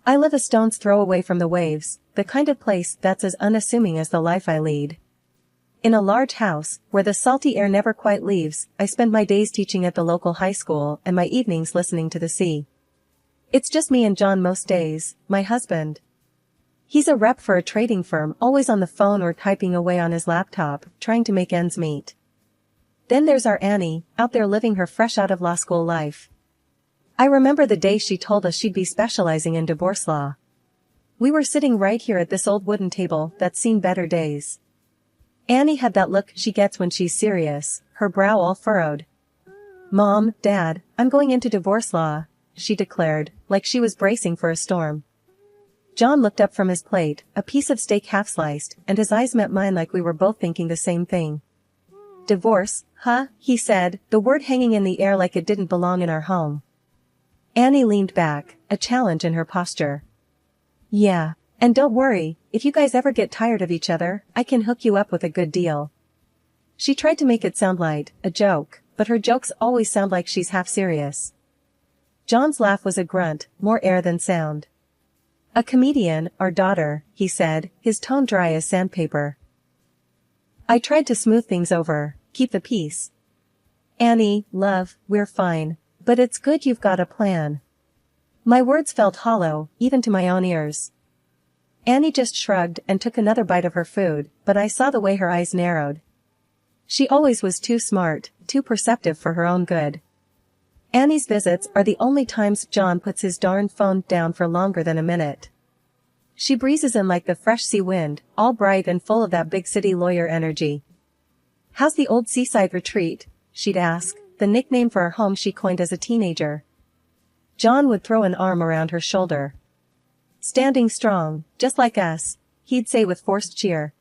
I live a stone's throw away from the waves, the kind of place that's as unassuming as the life I lead. In a large house, where the salty air never quite leaves, I spend my days teaching at the local high school and my evenings listening to the sea. It's just me and John most days, my husband. He's a rep for a trading firm, always on the phone or typing away on his laptop, trying to make ends meet. Then there's our Annie, out there living her fresh out of law school life. I remember the day she told us she'd be specializing in divorce law. We were sitting right here at this old wooden table that's seen better days. Annie had that look she gets when she's serious, her brow all furrowed. "Mom, Dad, I'm going into divorce law," she declared, like she was bracing for a storm. John looked up from his plate, a piece of steak half sliced, and his eyes met mine like we were both thinking the same thing. "Divorce, huh?" he said, the word hanging in the air like it didn't belong in our home. Annie leaned back, a challenge in her posture. "Yeah, and don't worry, if you guys ever get tired of each other, I can hook you up with a good deal." She tried to make it sound light, a joke, but her jokes always sound like she's half serious. John's laugh was a grunt, more air than sound. "A comedian, our daughter," he said, his tone dry as sandpaper. I tried to smooth things over, keep the peace. "Annie, love, we're fine. But it's good you've got a plan." My words felt hollow, even to my own ears. Annie just shrugged and took another bite of her food, but I saw the way her eyes narrowed. She always was too smart, too perceptive for her own good. Annie's visits are the only times John puts his darn phone down for longer than a minute. She breezes in like the fresh sea wind, all bright and full of that big city lawyer energy. "How's the old seaside retreat?" she'd ask, the nickname for a home she coined as a teenager. John would throw an arm around her shoulder. "Standing strong, just like us," he'd say with forced cheer.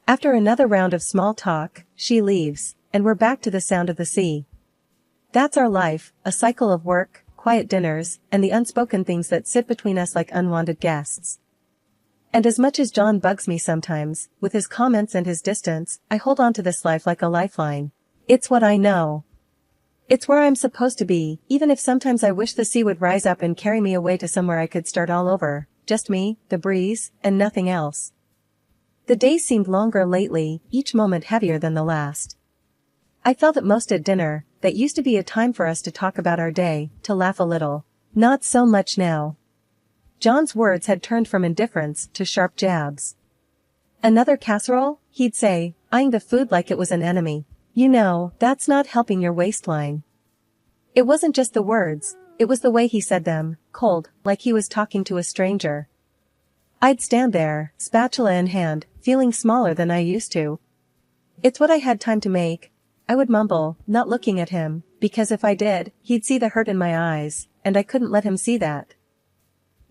After another round of small talk, she leaves, and we're back to the sound of the sea. That's our life, a cycle of work, quiet dinners, and the unspoken things that sit between us like unwanted guests. And as much as John bugs me sometimes, with his comments and his distance, I hold on to this life like a lifeline. It's what I know. It's where I'm supposed to be, even if sometimes I wish the sea would rise up and carry me away to somewhere I could start all over, just me, the breeze, and nothing else. The days seemed longer lately, each moment heavier than the last. I felt it most at dinner. That used to be a time for us to talk about our day, to laugh a little. Not so much now. John's words had turned from indifference to sharp jabs. "Another casserole?" he'd say, eyeing the food like it was an enemy. "You know, that's not helping your waistline." It wasn't just the words, it was the way he said them, cold, like he was talking to a stranger. I'd stand there, spatula in hand, feeling smaller than I used to. "It's what I had time to make," I would mumble, not looking at him, because if I did, he'd see the hurt in my eyes, and I couldn't let him see that.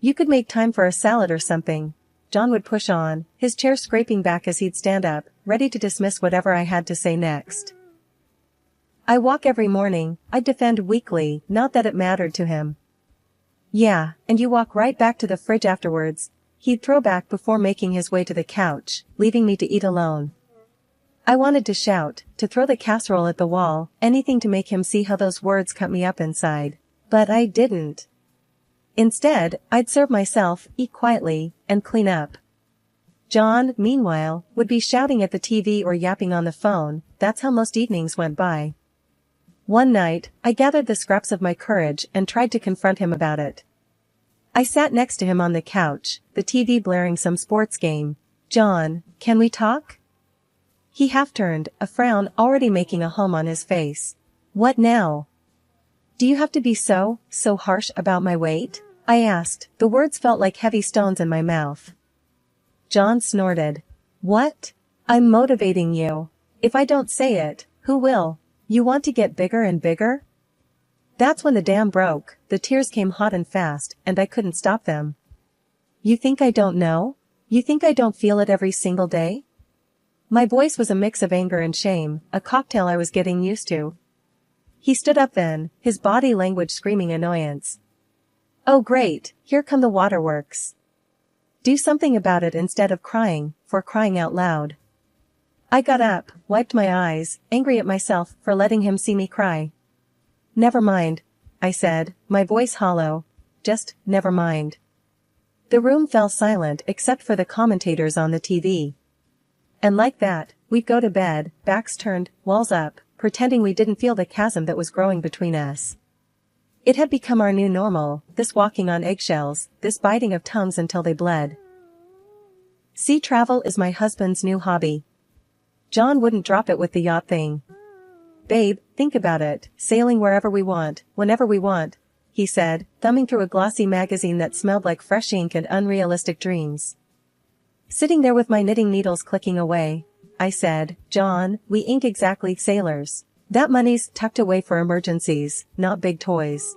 "You could make time for a salad or something," John would push on, his chair scraping back as he'd stand up, ready to dismiss whatever I had to say next. "I walk every morning," I'd defend weakly, not that it mattered to him. "Yeah, and you walk right back to the fridge afterwards," he'd throw back before making his way to the couch, leaving me to eat alone. I wanted to shout, to throw the casserole at the wall, anything to make him see how those words cut me up inside. But I didn't. Instead, I'd serve myself, eat quietly, and clean up. John, meanwhile, would be shouting at the TV or yapping on the phone. That's how most evenings went by. One night, I gathered the scraps of my courage and tried to confront him about it. I sat next to him on the couch, the TV blaring some sports game. "John, can we talk?" He half turned, a frown already making a home on his face. "What now? Do you have to be so harsh about my weight?" I asked. The words felt like heavy stones in my mouth. John snorted. "What? I'm motivating you. If I don't say it, who will? You want to get bigger and bigger?" That's when the dam broke. The tears came hot and fast, and I couldn't stop them. "You think I don't know? You think I don't feel it every single day?" My voice was a mix of anger and shame, a cocktail I was getting used to. He stood up then, his body language screaming annoyance. "Oh great, here come the waterworks. Do something about it instead of crying, for crying out loud." I got up, wiped my eyes, angry at myself for letting him see me cry. "Never mind," I said, my voice hollow. "Just, never mind. The room fell silent except for the commentators on the TV. And like that, we'd go to bed, backs turned, walls up, pretending we didn't feel the chasm that was growing between us. It had become our new normal, this walking on eggshells, this biting of tongues until they bled. Sea travel is my husband's new hobby. John wouldn't drop it with the yacht thing. Babe, think about it, sailing wherever we want, whenever we want, he said, thumbing through a glossy magazine that smelled like fresh ink and unrealistic dreams. Sitting there with my knitting needles clicking away, I said, John, we ain't exactly sailors. That money's tucked away for emergencies, not big toys.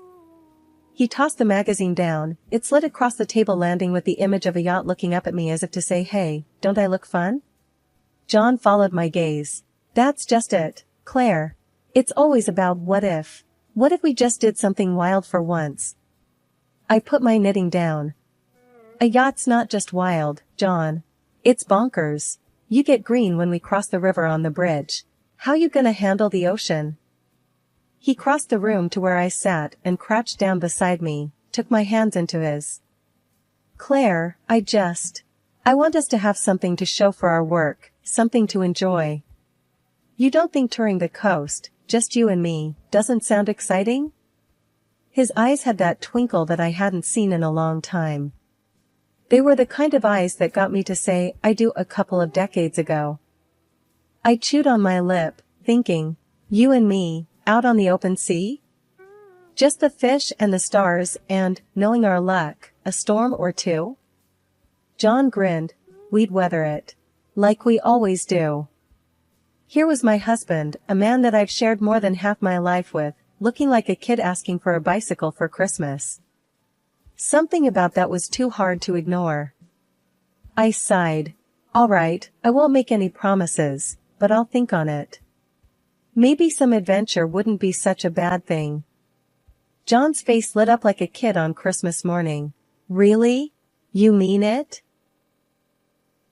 He tossed the magazine down, it slid across the table landing with the image of a yacht looking up at me as if to say, hey, don't I look fun? John followed my gaze. That's just it, Claire. It's always about what if. What if we just did something wild for once? I put my knitting down. A yacht's not just wild, John. It's bonkers. You get green when we cross the river on the bridge. How you gonna handle the ocean? He crossed the room to where I sat and crouched down beside me, took my hands into his. Claire, I want us to have something to show for our work, something to enjoy. You don't think touring the coast, just you and me, doesn't sound exciting? His eyes had that twinkle that I hadn't seen in a long time. They were the kind of eyes that got me to say I do a couple of decades ago. I chewed on my lip, thinking, you and me, out on the open sea? Just the fish and the stars and, knowing our luck, a storm or two? John grinned, we'd weather it. Like we always do. Here was my husband, a man that I've shared more than half my life with, looking like a kid asking for a bicycle for Christmas. Something about that was too hard to ignore. I sighed. All right, I won't make any promises, but I'll think on it. Maybe some adventure wouldn't be such a bad thing. John's face lit up like a kid on Christmas morning. Really? You mean it?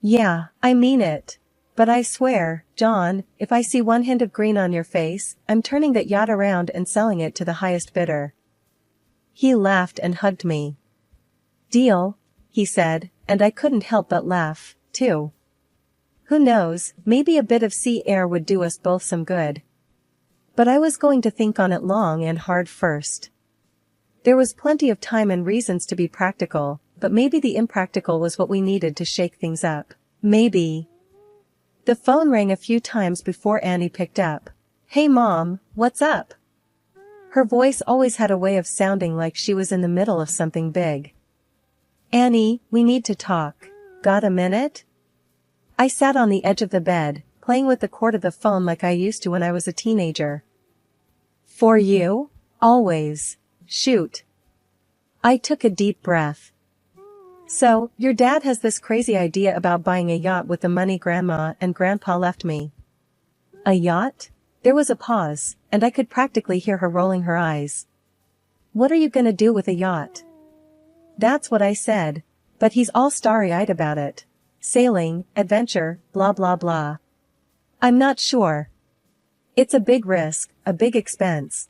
Yeah, I mean it. But I swear, John, if I see one hint of green on your face, I'm turning that yacht around and selling it to the highest bidder. He laughed and hugged me. Deal, he said, and I couldn't help but laugh, too. Who knows, maybe a bit of sea air would do us both some good. But I was going to think on it long and hard first. There was plenty of time and reasons to be practical, but maybe the impractical was what we needed to shake things up. Maybe. The phone rang a few times before Annie picked up. Hey Mom, what's up? Her voice always had a way of sounding like she was in the middle of something big. Annie, we need to talk. Got a minute? I sat on the edge of the bed, playing with the cord of the phone like I used to when I was a teenager. For you? Always. Shoot. I took a deep breath. So, your dad has this crazy idea about buying a yacht with the money Grandma and Grandpa left me. A yacht? There was a pause, and I could practically hear her rolling her eyes. What are you gonna do with a yacht? That's what I said, but he's all starry-eyed about it. Sailing, adventure, blah blah blah. I'm not sure. It's a big risk, a big expense.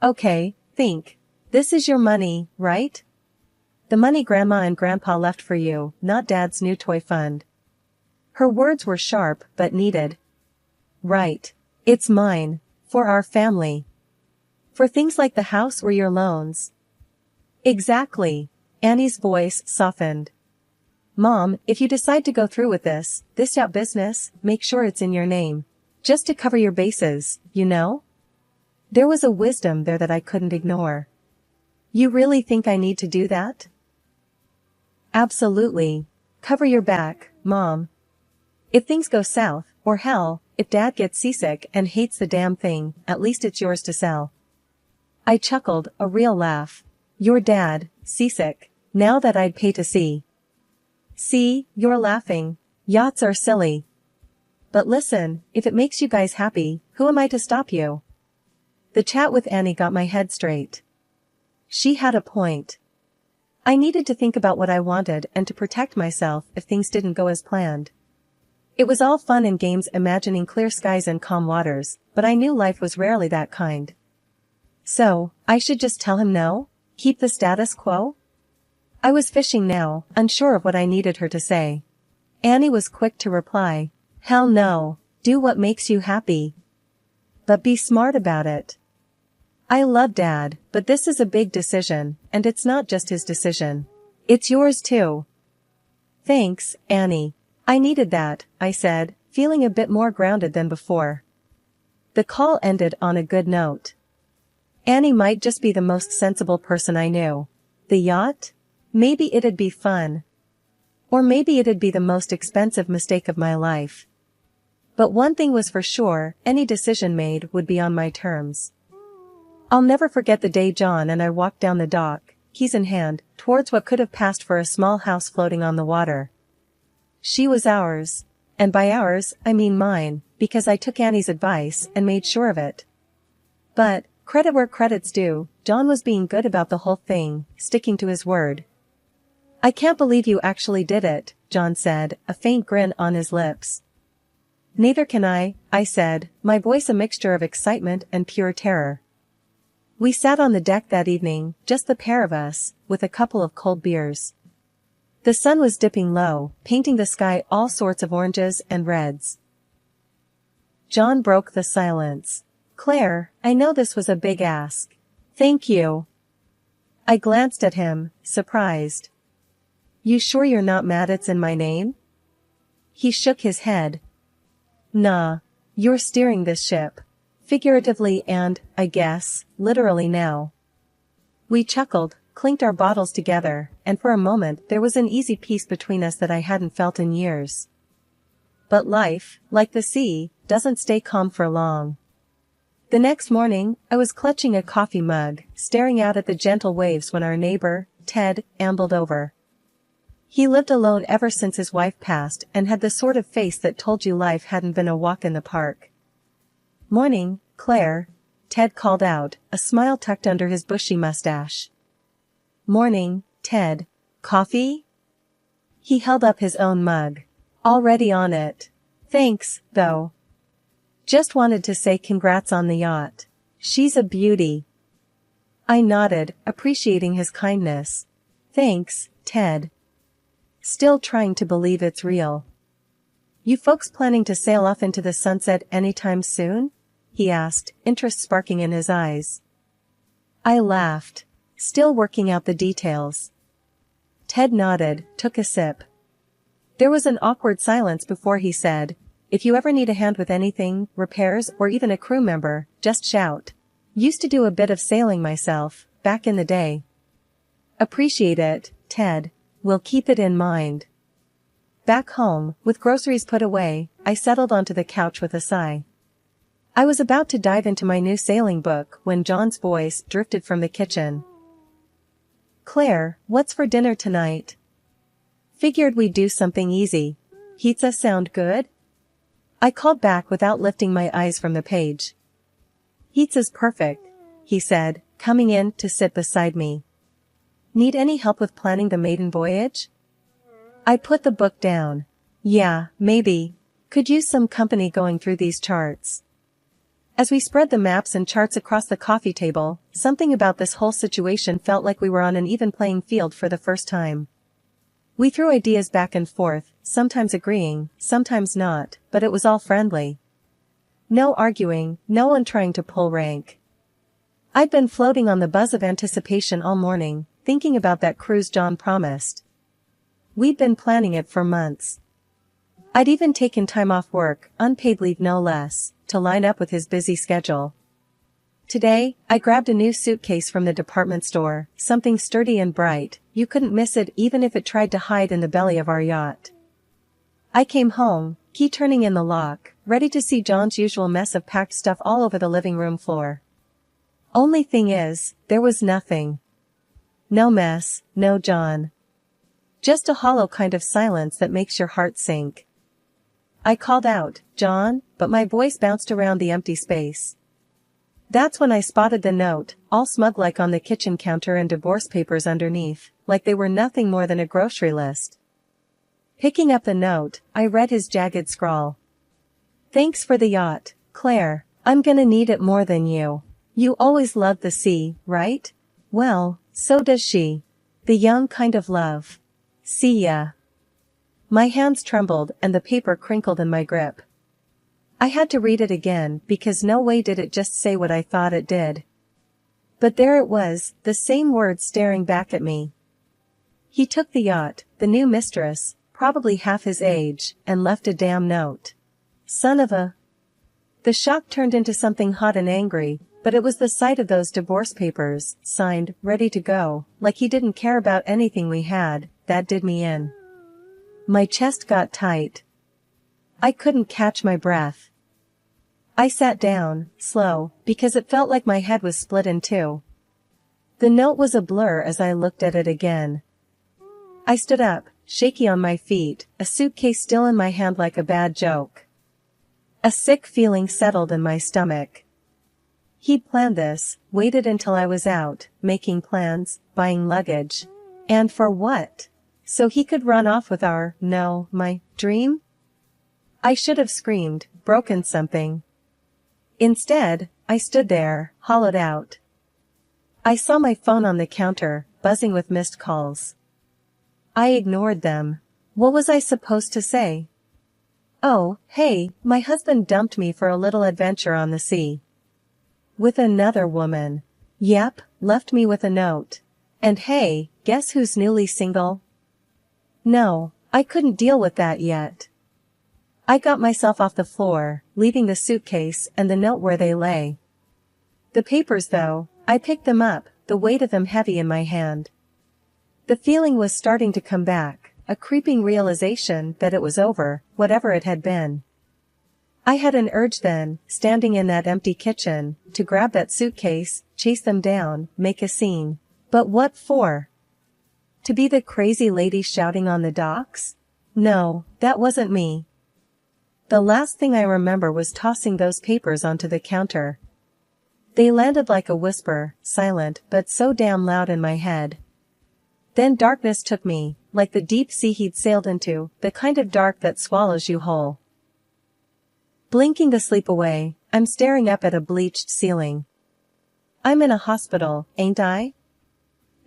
Okay, think. This is your money, right? The money Grandma and Grandpa left for you, not Dad's new toy fund. Her words were sharp, but needed. Right. It's mine. For our family. For things like the house or your loans. Exactly. Annie's voice softened. Mom, if you decide to go through with this yacht business, make sure it's in your name. Just to cover your bases, you know? There was a wisdom there that I couldn't ignore. You really think I need to do that? Absolutely. Cover your back, Mom. If things go south, or hell, if Dad gets seasick and hates the damn thing, at least it's yours to sell. I chuckled, a real laugh. Your dad, seasick, now that I'd pay to see. See, you're laughing. Yachts are silly. But listen, if it makes you guys happy, who am I to stop you? The chat with Annie got my head straight. She had a point. I needed to think about what I wanted and to protect myself if things didn't go as planned. It was all fun and games imagining clear skies and calm waters, but I knew life was rarely that kind. So, I should just tell him no? Keep the status quo? I was fishing now, unsure of what I needed her to say. Annie was quick to reply. Hell no, do what makes you happy. But be smart about it. I love Dad, but this is a big decision, and it's not just his decision. It's yours too. Thanks, Annie. I needed that, I said, feeling a bit more grounded than before. The call ended on a good note. Annie might just be the most sensible person I knew. The yacht? Maybe it'd be fun. Or maybe it'd be the most expensive mistake of my life. But one thing was for sure, any decision made would be on my terms. I'll never forget the day John and I walked down the dock, keys in hand, towards what could have passed for a small house floating on the water. She was ours. And by ours, I mean mine, because I took Annie's advice and made sure of it. But, credit where credit's due, John was being good about the whole thing, sticking to his word. I can't believe you actually did it, John said, a faint grin on his lips. Neither can I said, my voice a mixture of excitement and pure terror. We sat on the deck that evening, just the pair of us, with a couple of cold beers. The sun was dipping low, painting the sky all sorts of oranges and reds. John broke the silence. Claire, I know this was a big ask. Thank you. I glanced at him, surprised. You sure you're not mad it's in my name? He shook his head. Nah, you're steering this ship. Figuratively and, I guess, literally now. We chuckled, clinked our bottles together, and for a moment there was an easy peace between us that I hadn't felt in years. But life, like the sea, doesn't stay calm for long. The next morning, I was clutching a coffee mug, staring out at the gentle waves when our neighbor, Ted, ambled over. He lived alone ever since his wife passed and had the sort of face that told you life hadn't been a walk in the park. Morning, Claire, Ted called out, a smile tucked under his bushy mustache. Morning, Ted. Coffee? He held up his own mug. Already on it. Thanks, though. Just wanted to say congrats on the yacht. She's a beauty. I nodded, appreciating his kindness. Thanks, Ted. Still trying to believe it's real. You folks planning to sail off into the sunset anytime soon? He asked, interest sparking in his eyes. I laughed. Still working out the details. Ted nodded, took a sip. There was an awkward silence before he said, if you ever need a hand with anything, repairs, or even a crew member, just shout. Used to do a bit of sailing myself, back in the day. Appreciate it, Ted. We'll keep it in mind. Back home, with groceries put away, I settled onto the couch with a sigh. I was about to dive into my new sailing book when John's voice drifted from the kitchen. Claire, what's for dinner tonight? Figured we'd do something easy. Pizza sound good? I called back without lifting my eyes from the page. Pizza's perfect, he said, coming in to sit beside me. Need any help with planning the maiden voyage? I put the book down. Yeah, maybe. Could use some company going through these charts. As we spread the maps and charts across the coffee table, something about this whole situation felt like we were on an even playing field for the first time. We threw ideas back and forth, sometimes agreeing, sometimes not, but it was all friendly. No arguing, no one trying to pull rank. I'd been floating on the buzz of anticipation all morning, thinking about that cruise John promised. We'd been planning it for months. I'd even taken time off work, unpaid leave no less, to line up with his busy schedule. Today, I grabbed a new suitcase from the department store, something sturdy and bright. You couldn't miss it even if it tried to hide in the belly of our yacht. I came home, key turning in the lock, ready to see John's usual mess of packed stuff all over the living room floor. Only thing is, there was nothing. No mess, no John. Just a hollow kind of silence that makes your heart sink. I called out, John, but my voice bounced around the empty space. That's when I spotted the note, all smug-like on the kitchen counter and divorce papers underneath, like they were nothing more than a grocery list. Picking up the note, I read his jagged scrawl. Thanks for the yacht, Claire. I'm gonna need it more than you. You always loved the sea, right? Well, so does she. The young kind of love. See ya. My hands trembled and the paper crinkled in my grip. I had to read it again because no way did it just say what I thought it did. But there it was, the same words staring back at me. He took the yacht, the new mistress, probably half his age, and left a damn note. Son of a... The shock turned into something hot and angry, but it was the sight of those divorce papers, signed, ready to go, like he didn't care about anything we had, that did me in. My chest got tight. I couldn't catch my breath. I sat down, slow, because it felt like my head was split in two. The note was a blur as I looked at it again. I stood up, shaky on my feet, a suitcase still in my hand like a bad joke. A sick feeling settled in my stomach. He'd planned this, waited until I was out, making plans, buying luggage. And for what? So he could run off with my dream? I should have screamed, broken something. Instead, I stood there, hollowed out. I saw my phone on the counter, buzzing with missed calls. I ignored them. What was I supposed to say? Oh, hey, my husband dumped me for a little adventure on the sea. With another woman. Yep, left me with a note. And hey, guess who's newly single? No, I couldn't deal with that yet. I got myself off the floor, leaving the suitcase and the note where they lay. The papers though, I picked them up, the weight of them heavy in my hand. The feeling was starting to come back, a creeping realization that it was over, whatever it had been. I had an urge then, standing in that empty kitchen, to grab that suitcase, chase them down, make a scene. But what for? To be the crazy lady shouting on the docks? No, that wasn't me. The last thing I remember was tossing those papers onto the counter. They landed like a whisper, silent but so damn loud in my head. Then darkness took me, like the deep sea he'd sailed into, the kind of dark that swallows you whole. Blinking to sleep away, I'm staring up at a bleached ceiling. I'm in a hospital, ain't I?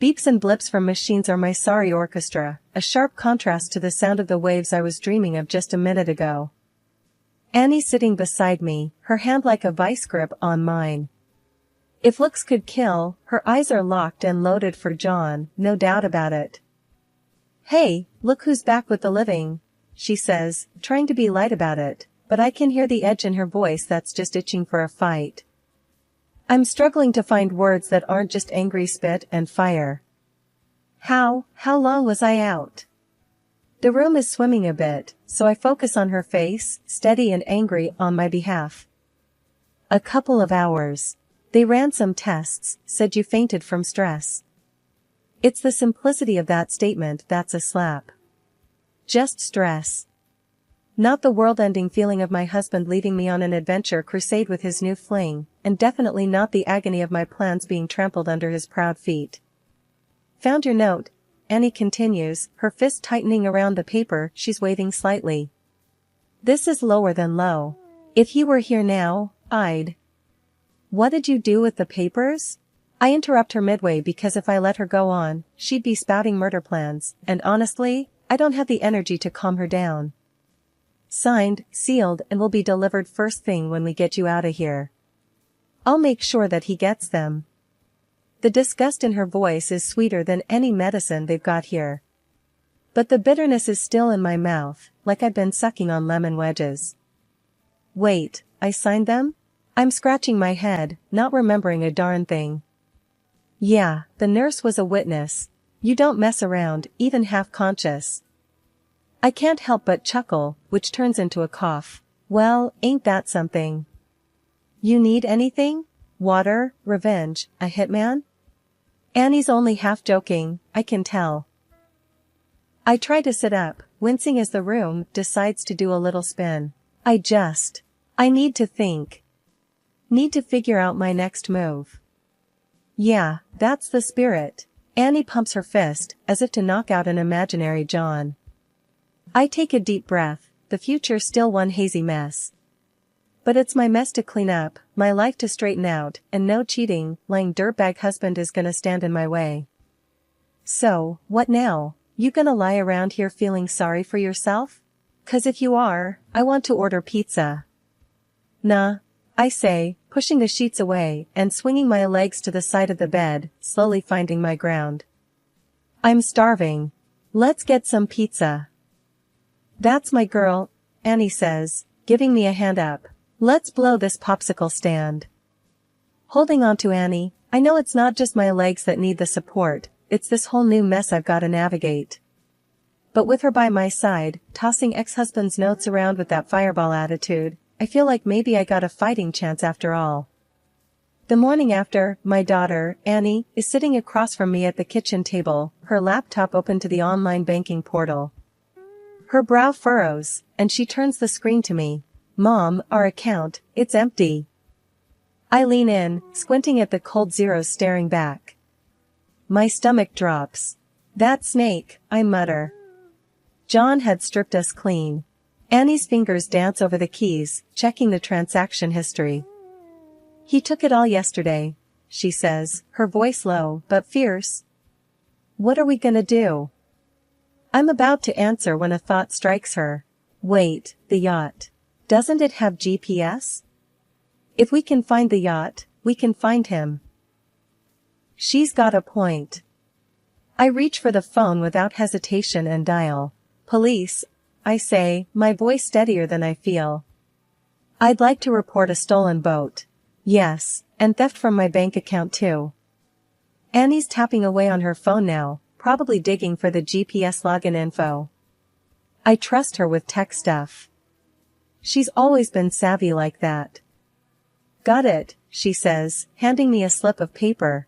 Beeps and blips from machines are my sorry orchestra, a sharp contrast to the sound of the waves I was dreaming of just a minute ago. Annie sitting beside me, her hand like a vice grip on mine. If looks could kill, her eyes are locked and loaded for John, no doubt about it. Hey, look who's back with the living, she says, trying to be light about it, but I can hear the edge in her voice that's just itching for a fight. I'm struggling to find words that aren't just angry spit and fire. How long was I out? The room is swimming a bit, so I focus on her face, steady and angry on my behalf. A couple of hours. They ran some tests, said you fainted from stress. It's the simplicity of that statement that's a slap. Just stress. Not the world-ending feeling of my husband leaving me on an adventure crusade with his new fling, and definitely not the agony of my plans being trampled under his proud feet. Found your note, Annie continues, her fist tightening around the paper she's waving slightly. This is lower than low. If he were here now, I'd... What did you do with the papers? I interrupt her midway because if I let her go on, she'd be spouting murder plans, and honestly, I don't have the energy to calm her down. Signed, sealed, and will be delivered first thing when we get you out of here. I'll make sure that he gets them. The disgust in her voice is sweeter than any medicine they've got here. But the bitterness is still in my mouth, like I've been sucking on lemon wedges. Wait, I signed them? I'm scratching my head, not remembering a darn thing. Yeah, the nurse was a witness. You don't mess around, even half-conscious. I can't help but chuckle, which turns into a cough. Well, ain't that something? You need anything? Water, revenge, a hitman? Annie's only half joking, I can tell. I try to sit up, wincing as the room decides to do a little spin. I need to think. Need to figure out my next move. Yeah, that's the spirit. Annie pumps her fist, as if to knock out an imaginary John. I take a deep breath, the future still one hazy mess. But it's my mess to clean up, my life to straighten out, and no cheating, lying dirtbag husband is gonna stand in my way. So, what now? You gonna lie around here feeling sorry for yourself? 'Cause if you are, I want to order pizza. Nah, I say, pushing the sheets away and swinging my legs to the side of the bed, slowly finding my ground. I'm starving. Let's get some pizza. That's my girl, Annie says, giving me a hand up. Let's blow this popsicle stand. Holding on to Annie, I know it's not just my legs that need the support, it's this whole new mess I've gotta navigate. But with her by my side, tossing ex-husband's notes around with that fireball attitude, I feel like maybe I got a fighting chance after all. The morning after, my daughter, Annie, is sitting across from me at the kitchen table, her laptop open to the online banking portal. Her brow furrows, and she turns the screen to me. Mom, our account, it's empty. I lean in, squinting at the cold zeros staring back. My stomach drops. That snake, I mutter. John had stripped us clean. Annie's fingers dance over the keys, checking the transaction history. He took it all yesterday, she says, her voice low but fierce. What are we gonna do? I'm about to answer when a thought strikes her. Wait, the yacht. Doesn't it have GPS? If we can find the yacht, we can find him. She's got a point. I reach for the phone without hesitation and dial. Police, I say, my voice steadier than I feel. I'd like to report a stolen boat. Yes, and theft from my bank account too. Annie's tapping away on her phone now, probably digging for the GPS login info. I trust her with tech stuff. She's always been savvy like that. Got it, she says, handing me a slip of paper.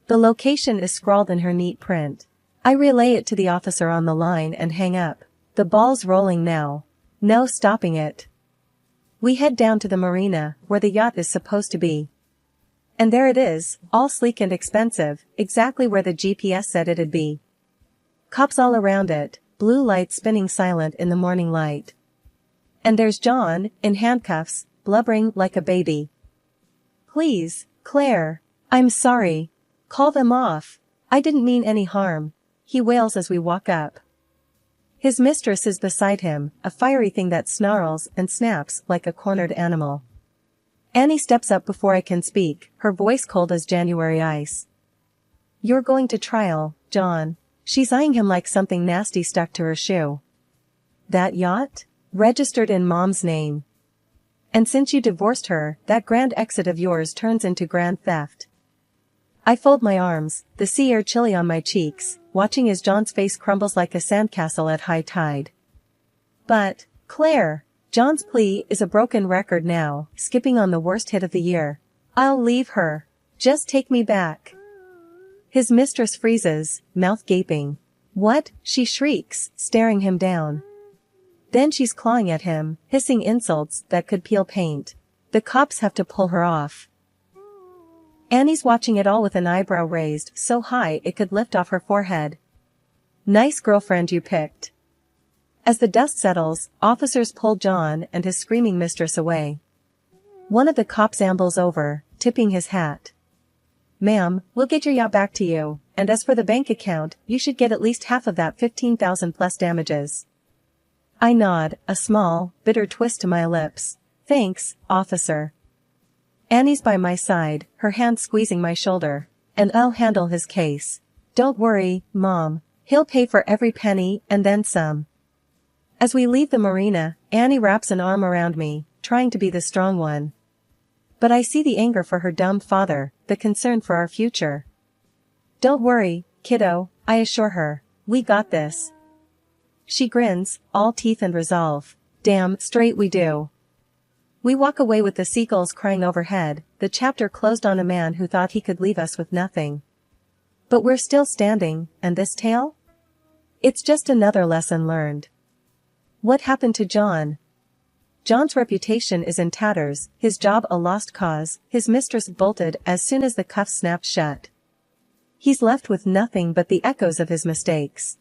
The location is scrawled in her neat print. I relay it to the officer on the line and hang up. The ball's rolling now. No stopping it. We head down to the marina, where the yacht is supposed to be. And there it is, all sleek and expensive, exactly where the GPS said it'd be. Cops all around it, blue lights spinning silent in the morning light. And there's John, in handcuffs, blubbering like a baby. Please, Claire. I'm sorry. Call them off. I didn't mean any harm. He wails as we walk up. His mistress is beside him, a fiery thing that snarls and snaps like a cornered animal. Annie steps up before I can speak, her voice cold as January ice. You're going to trial, John. She's eyeing him like something nasty stuck to her shoe. That yacht? Registered in Mom's name. And since you divorced her, that grand exit of yours turns into grand theft. I fold my arms, the sea air chilly on my cheeks, watching as John's face crumbles like a sandcastle at high tide. But, Claire, John's plea is a broken record now, skipping on the worst hit of the year. I'll leave her. Just take me back. His mistress freezes, mouth gaping. What? She shrieks, staring him down. Then she's clawing at him, hissing insults that could peel paint. The cops have to pull her off. Annie's watching it all with an eyebrow raised so high it could lift off her forehead. Nice girlfriend you picked. As the dust settles, officers pull John and his screaming mistress away. One of the cops ambles over, tipping his hat. Ma'am, we'll get your yacht back to you, and as for the bank account, you should get at least half of that 15,000 plus damages. I nod, a small, bitter twist to my lips. Thanks, officer. Annie's by my side, her hand squeezing my shoulder. And I'll handle his case. Don't worry, Mom. He'll pay for every penny, and then some. As we leave the marina, Annie wraps an arm around me, trying to be the strong one. But I see the anger for her dumb father, the concern for our future. Don't worry, kiddo, I assure her. We got this. She grins, all teeth and resolve. Damn straight we do. We walk away with the seagulls crying overhead, the chapter closed on a man who thought he could leave us with nothing. But we're still standing, and this tale? It's just another lesson learned. What happened to John? John's reputation is in tatters, his job a lost cause, his mistress bolted as soon as the cuffs snapped shut. He's left with nothing but the echoes of his mistakes.